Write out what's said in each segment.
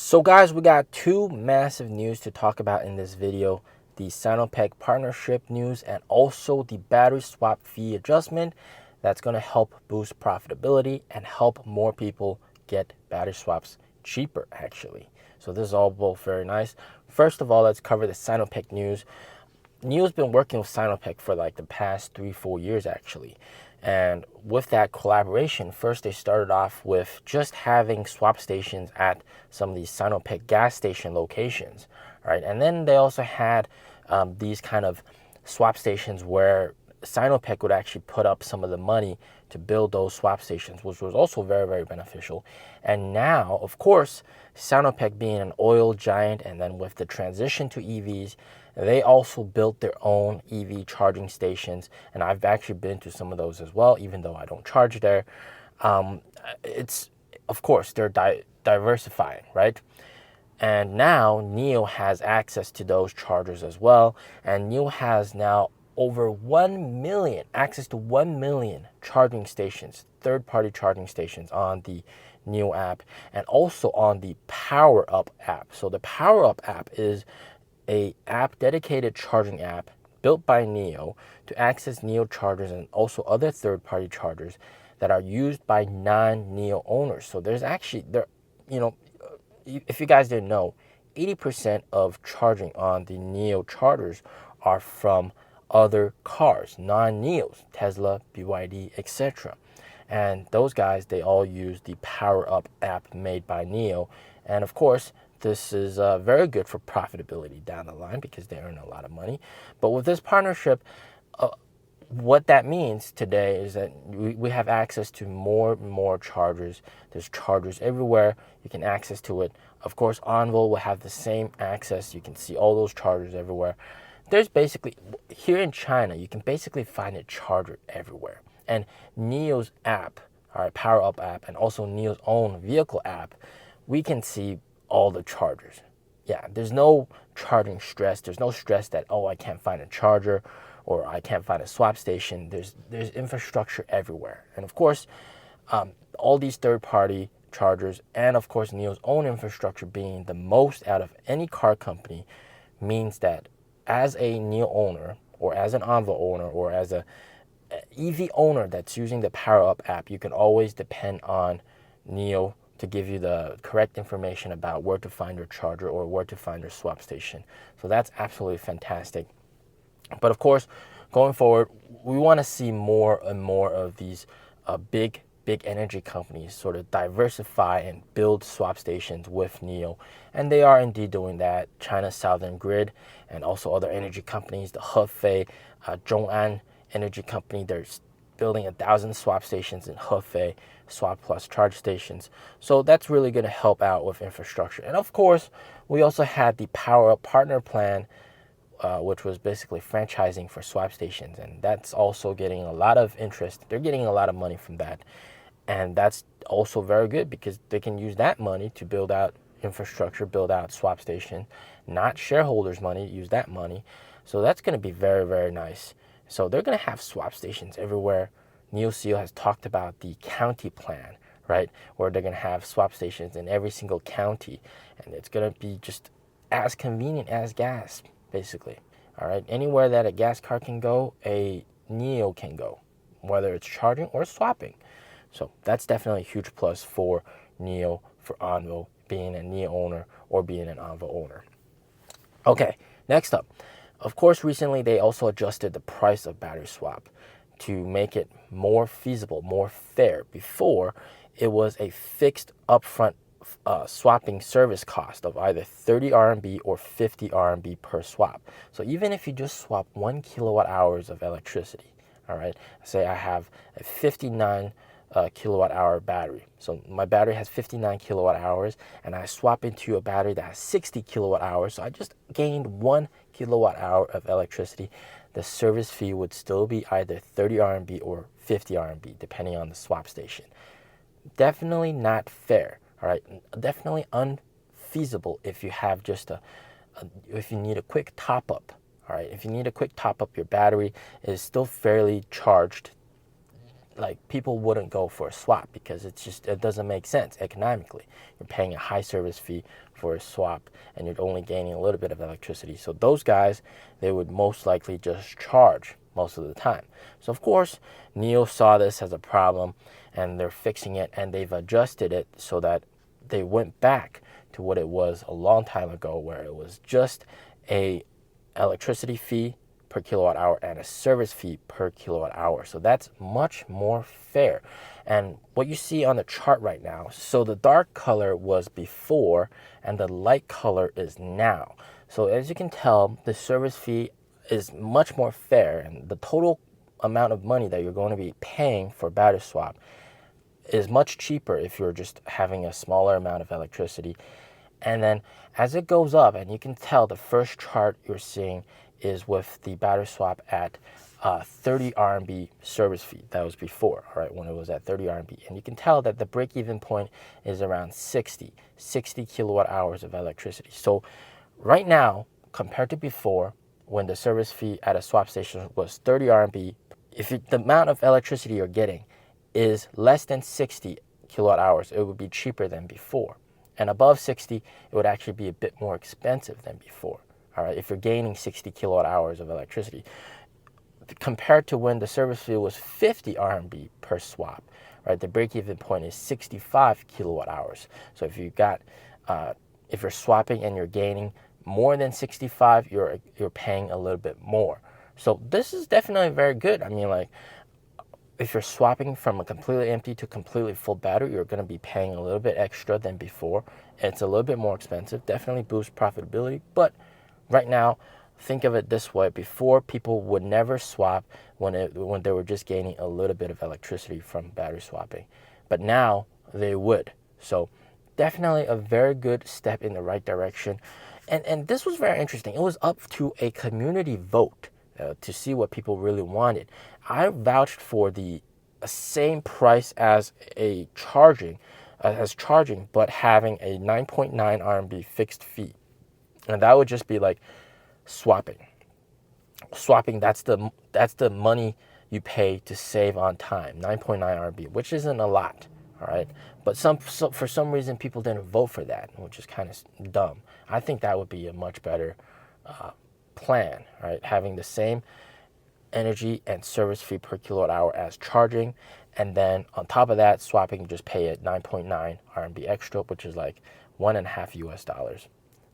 So guys, we got two massive news to talk about in this video. The Sinopec partnership news and also the battery swap fee adjustment that's going to help boost profitability and help more people get battery swaps cheaper actually. So this is all both very nice. First of all, let's cover the Sinopec news. NIO's been working with Sinopec for like the past 3-4 years actually. And with that collaboration, first they started off with just having swap stations at some of these Sinopec gas station locations, right? And then they also had these kind of swap stations where Sinopec would actually put up some of the money to build those swap stations, which was also very, very beneficial. And now, of course, Sinopec being an oil giant, and then with the transition to EVs, they also built their own EV charging stations, and I've actually been to some of those as well, even though I don't charge there. It's, of course, they're diversifying, right? And now NIO has access to those chargers as well, and NIO has now over 1 million, access to 1 million charging stations, third-party charging stations on the NIO app, and also on the Power Up app. So the Power Up app is a dedicated charging app built by NIO to access NIO chargers and also other third-party chargers that are used by non-NIO owners. So there's actually, if you guys didn't know, 80% of charging on the NIO chargers are from other cars, non-NIOs, Tesla, BYD, etc. And those guys, they all use the Power Up app made by NIO. And of course, this is very good for profitability down the line because they earn a lot of money. But with this partnership, what that means today is that we have access to more and more chargers. There's chargers everywhere. You can access to it. Of course, Envo will have the same access. You can see all those chargers everywhere. There's basically, here in China, you can basically find a charger everywhere. And NIO's app, our Power Up app, and also NIO's own vehicle app, we can see all the chargers. Yeah, there's no charging stress. There's no stress that, oh, I can't find a charger or I can't find a swap station. There's infrastructure everywhere. And of course, all these third-party chargers and of course NIO's own infrastructure being the most out of any car company means that as a NIO owner or as an Envo owner or as a EV owner that's using the Power Up app, you can always depend on NIO to give you the correct information about where to find your charger or where to find your swap station. So that's absolutely fantastic. But of course, going forward, we want to see more and more of these big energy companies sort of diversify and build swap stations with NIO. And they are indeed doing that. China's Southern Grid and also other energy companies, the Hefei, Zhong'an Energy Company, they're building 1,000 swap stations in Hefei, swap plus charge stations. So that's really going to help out with infrastructure. And of course, we also had the Power Up Partner Plan, which was basically franchising for swap stations. And that's also getting a lot of interest. They're getting a lot of money from that. And that's also very good because they can use that money to build out infrastructure, build out swap station, not shareholders' money, use that money. So that's going to be very, very nice. So they're going to have swap stations everywhere. NIO CEO has talked about the county plan, right? Where they're going to have swap stations in every single county. And it's going to be just as convenient as gas, basically. All right. Anywhere that a gas car can go, a NIO can go, whether it's charging or swapping. So that's definitely a huge plus for NIO, for Envo, being a NIO owner or being an Envo owner. Okay, next up. Of course, recently they also adjusted the price of battery swap to make it more feasible, more fair. Before, it was a fixed upfront swapping service cost of either 30 RMB or 50 RMB per swap. So even if you just swap 1 kilowatt hours of electricity, all right, say I have a 59 kilowatt hour battery. So my battery has 59 kilowatt hours and I swap into a battery that has 60 kilowatt hours. So I just gained 1 kilowatt hour of electricity. The service fee would still be either 30 RMB or 50 RMB, depending on the swap station. Definitely not fair, all right? Definitely unfeasible if you have just if you need a quick top up, all right? If you need a quick top up, your battery is still fairly charged like people wouldn't go for a swap because it doesn't make sense economically. You're paying a high service fee for a swap and you're only gaining a little bit of electricity. So those guys, they would most likely just charge most of the time. So of course, NIO saw this as a problem and they're fixing it, and they've adjusted it so that they went back to what it was a long time ago, where it was just a electricity fee per kilowatt hour and a service fee per kilowatt hour. So that's much more fair. And what you see on the chart right now, so the dark color was before and the light color is now. So as you can tell, the service fee is much more fair, and the total amount of money that you're going to be paying for battery swap is much cheaper if you're just having a smaller amount of electricity. And then as it goes up, and you can tell the first chart you're seeing is with the battery swap at 30 RMB service fee. That was before, all right, when it was at 30 RMB. And you can tell that the break-even point is around 60 kilowatt hours of electricity. So right now, compared to before, when the service fee at a swap station was 30 RMB, the amount of electricity you're getting is less than 60 kilowatt hours, it would be cheaper than before. And above 60, it would actually be a bit more expensive than before. All right, if you're gaining 60 kilowatt hours of electricity, compared to when the service fee was 50 RMB per swap, right? The break-even point is 65 kilowatt hours. So if if you're swapping and you're gaining more than 65, you're paying a little bit more. So this is definitely very good. I mean, like, if you're swapping from a completely empty to completely full battery, you're going to be paying a little bit extra than before. It's a little bit more expensive, definitely boosts profitability. But right now, think of it this way. Before, people would never swap when they were just gaining a little bit of electricity from battery swapping. But now they would. So definitely a very good step in the right direction. And this was very interesting. It was up to a community vote to see what people really wanted. I vouched for the same price as charging, but having a 9.9 RMB fixed fee, and that would just be like swapping. That's the money you pay to save on time. 9.9 RMB, which isn't a lot, all right. But for some reason people didn't vote for that, which is kind of dumb. I think that would be a much better plan, right? Having the same energy and service fee per kilowatt hour as charging, and then on top of that, swapping, you just pay at 9.9 RMB extra, which is like $1.5 US.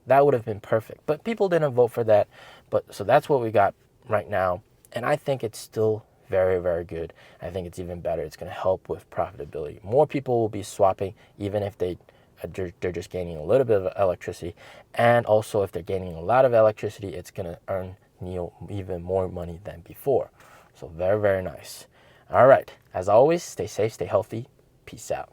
That would have been perfect, but people didn't vote for that. But so that's what we got right now, and I think it's still very, very good. I think it's even better. It's going to help with profitability. More people will be swapping, even if they're just gaining a little bit of electricity. And also, if they're gaining a lot of electricity, it's going to earn NIO even more money than before. So very, very nice. All right. As always, stay safe, stay healthy. Peace out.